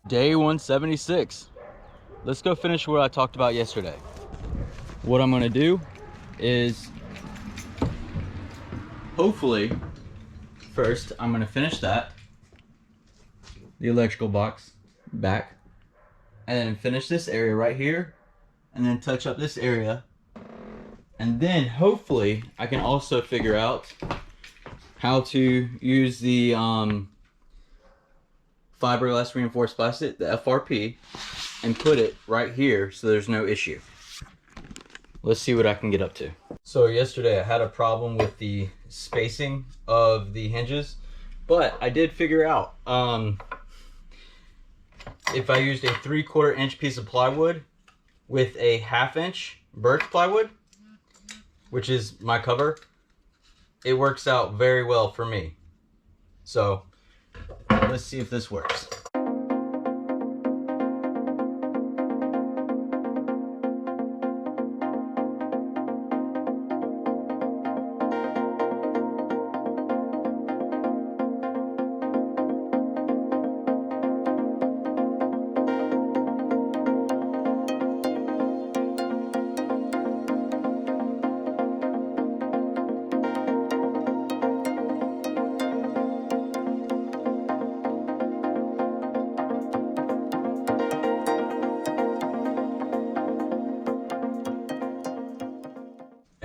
Day 176. Let's go finish what I talked about yesterday. What I'm gonna do is, hopefully, first I'm gonna finish that, the electrical box back, and then finish this area right here, and then touch up this area, and then hopefully I can also figure out how to use the fiberglass reinforced plastic, the FRP, and put it right here so there's no issue. Let's see what I can get up to. So yesterday I had a problem with the spacing of the hinges, but I did figure out if I used a 3/4 inch piece of plywood with a 1/2 inch birch plywood, which is my cover, it works out very well for me. So let's see if this works.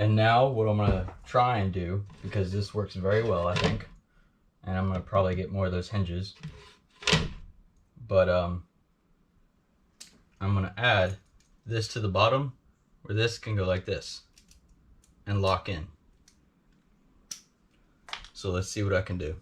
And now what I'm gonna try and do, because this works very well, I think, and I'm gonna probably get more of those hinges, but I'm gonna add this to the bottom where this can go like this and lock in. So let's see what I can do.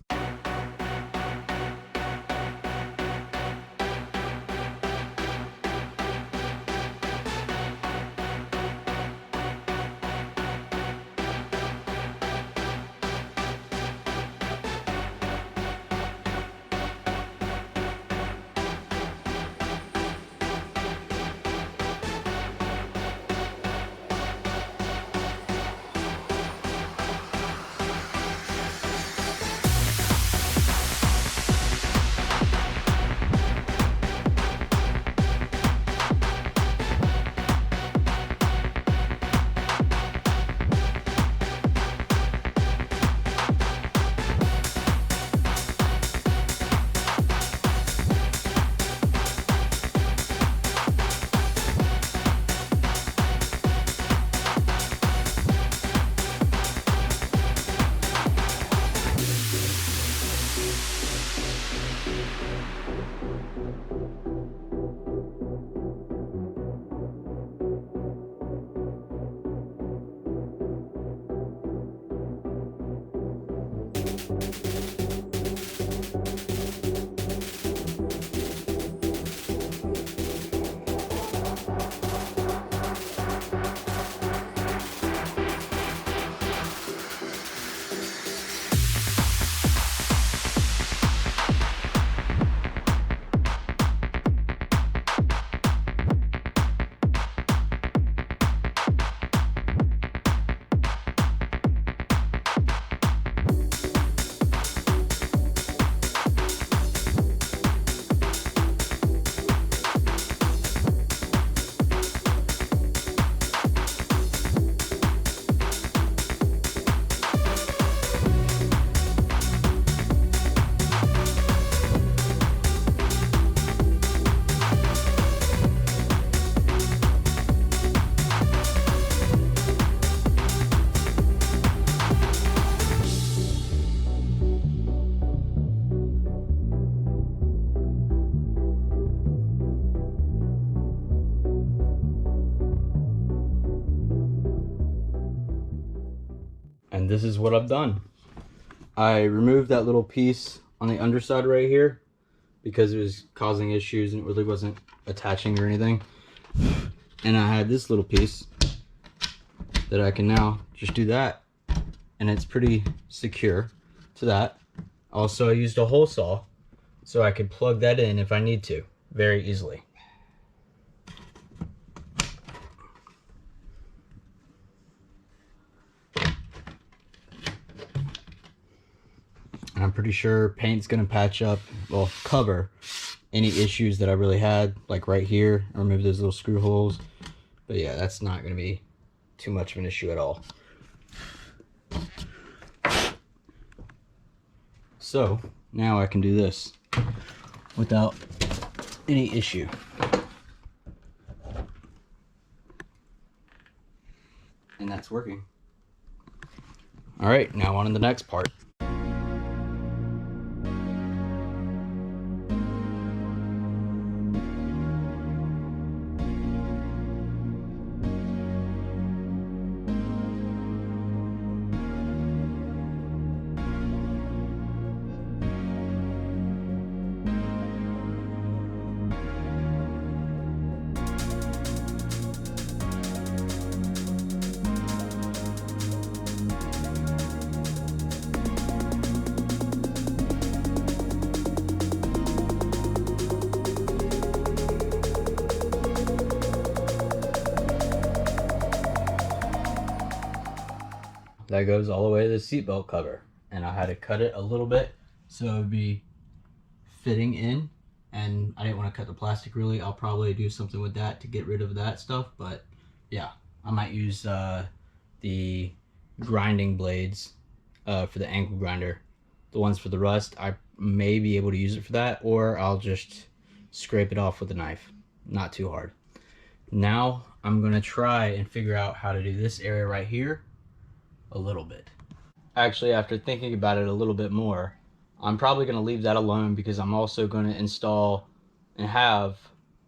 And this is what I've done. I removed that little piece on the underside right here because it was causing issues and it really wasn't attaching or anything. And I had this little piece that I can now just do that, and it's pretty secure to that. Also, I used a hole saw so I could plug that in if I need to very easily. And I'm pretty sure paint's gonna patch up, well, cover any issues that I really had, like right here. I removed those little screw holes. But yeah, that's not going to be too much of an issue at all. So now I can do this without any issue. And that's working. All right, now on to the next part. That goes all the way to the seatbelt cover, and I had to cut it a little bit so it would be fitting in, and I didn't want to cut the plastic really. I'll probably do something with that to get rid of that stuff, but yeah, I might use the grinding blades for the angle grinder. The ones for the rust, I may be able to use it for that, or I'll just scrape it off with a knife. Not too hard. Now I'm gonna try and figure out how to do this area right here a little bit. Actually, after thinking about it a little bit more, I'm probably going to leave that alone, because I'm also going to install and have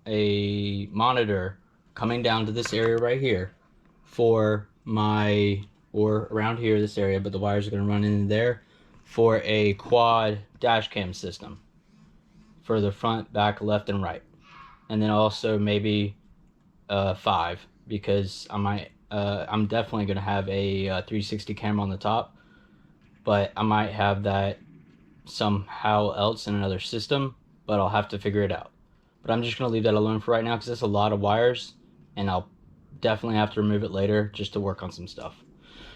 a monitor coming down to this area right here for my, or around here, this area, but the wires are going to run in there for a quad dash cam system for the front, back, left, and right. And then also maybe 5, because I might I'm definitely going to have a 360 camera on the top, but I might have that somehow else in another system, but I'll have to figure it out. But I'm just going to leave that alone for right now, because that's a lot of wires, and I'll definitely have to remove it later just to work on some stuff.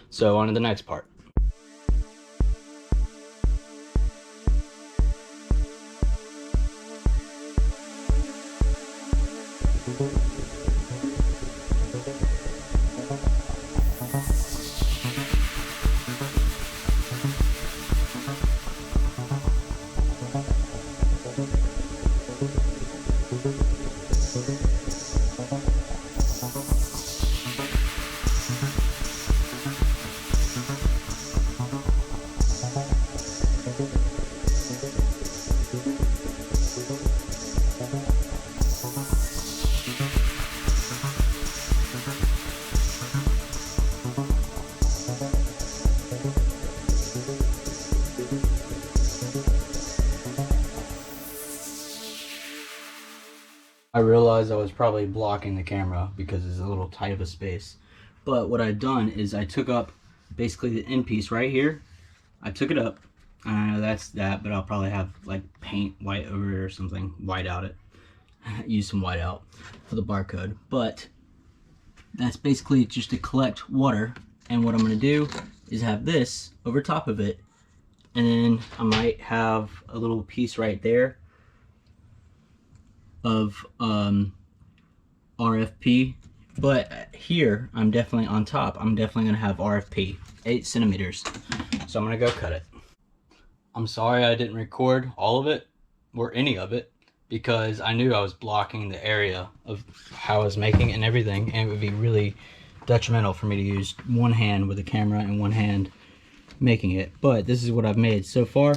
So on to the next part. I realized I was probably blocking the camera because it's a little tight of a space. But what I've done is I took up basically the end piece right here. I took it up. That's that, but I'll probably have like paint white over it or something, white out it. Use some white out for the barcode. But that's basically just to collect water. And what I'm going to do is have this over top of it. And then I might have a little piece right there of RFP, but here I'm definitely on top. I'm definitely gonna have RFP 8 centimeters, so I'm gonna go cut it. I'm sorry I didn't record all of it or any of it, because I knew I was blocking the area of how I was making it and everything, and it would be really detrimental for me to use one hand with the camera and one hand making it. But this is what I've made so far,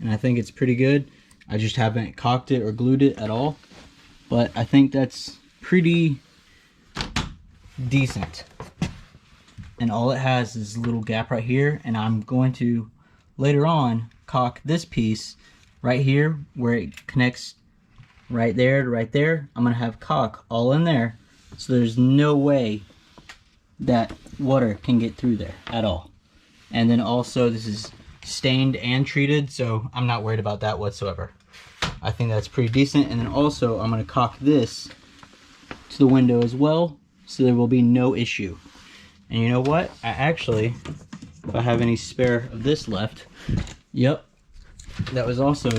and I think it's pretty good. I just haven't caulked it or glued it at all, but I think that's pretty decent. And all it has is a little gap right here, and I'm going to later on caulk this piece right here where it connects right there to right there. I'm gonna have caulk all in there, so there's no way that water can get through there at all. And then also this is stained and treated, so I'm not worried about that whatsoever. I think that's pretty decent. And then also I'm going to caulk this to the window as well, so there will be no issue. And you know what? I actually, if I have any spare of this left, yep, that was also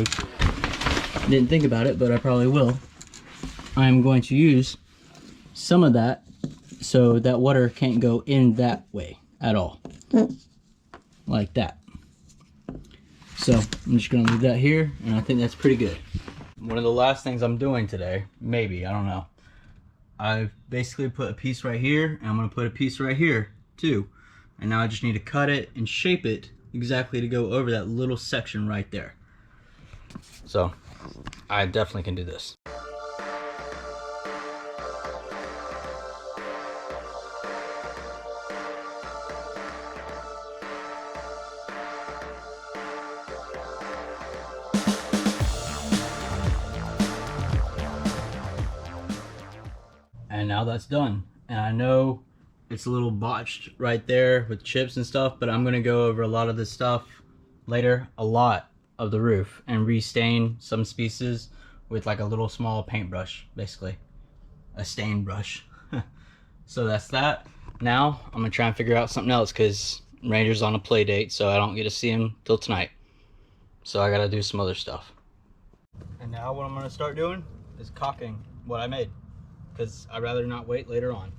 Didn't think about it, but I probably will. I'm going to use some of that so that water can't go in that way at all. Like that. So I'm just gonna leave that here, and I think that's pretty good. One of the last things I'm doing today, maybe, I don't know. I've basically put a piece right here, and I'm gonna put a piece right here too. And now I just need to cut it and shape it exactly to go over that little section right there. So I definitely can do this. And now that's done. And I know it's a little botched right there with chips and stuff, but I'm gonna go over a lot of this stuff later, a lot of the roof, and restain some pieces with like a little small paintbrush, basically a stain brush. So that's that. Now I'm gonna try and figure out something else because Ranger's on a play date, so I don't get to see him till tonight. So I gotta do some other stuff. And now what I'm gonna start doing is caulking what I made, because I'd rather not wait later on.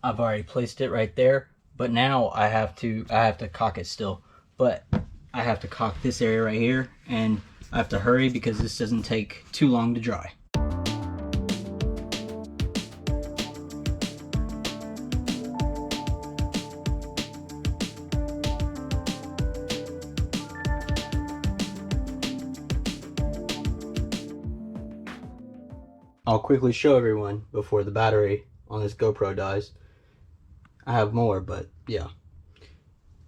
I've already placed it right there, but now I have to caulk it still. But I have to caulk this area right here, and I have to hurry because this doesn't take too long to dry. I'll quickly show everyone before the battery on this GoPro dies. I have more, but yeah.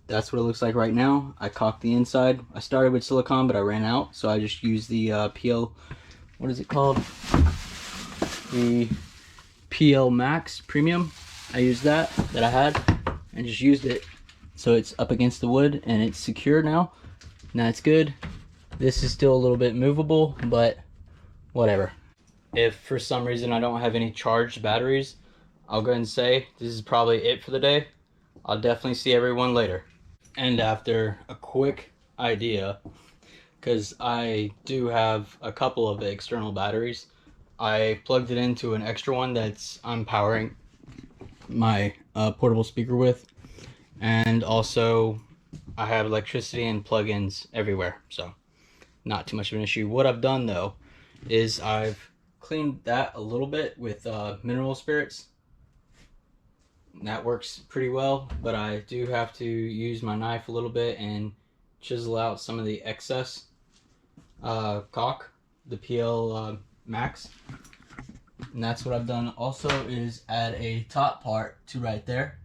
That's what it looks like right now. I caulked the inside. I started with silicone, but I ran out, so I just used the PL, what is it called? The PL Max Premium. I used that I had, and just used it so it's up against the wood and it's secure now. Now it's good. This is still a little bit movable, but whatever. If for some reason I don't have any charged batteries, I'll go ahead and say this is probably it for the day. I'll definitely see everyone later. And after a quick idea, because I do have a couple of external batteries, I plugged it into an extra one that's I'm powering my portable speaker with, and also I have electricity and plugins everywhere, so not too much of an issue. What I've done though is I've cleaned that a little bit with mineral spirits. That works pretty well, but I do have to use my knife a little bit and chisel out some of the excess caulk, the PL Max. And that's what I've done also, is add a top part to right there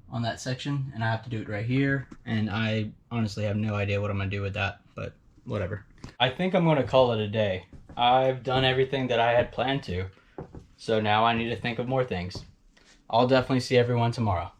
on that section, and I have to do it right here, and I honestly have no idea what I'm gonna do with that, but whatever. I think I'm gonna call it a day. I've done everything that I had planned to, so now I need to think of more things. I'll definitely see everyone tomorrow.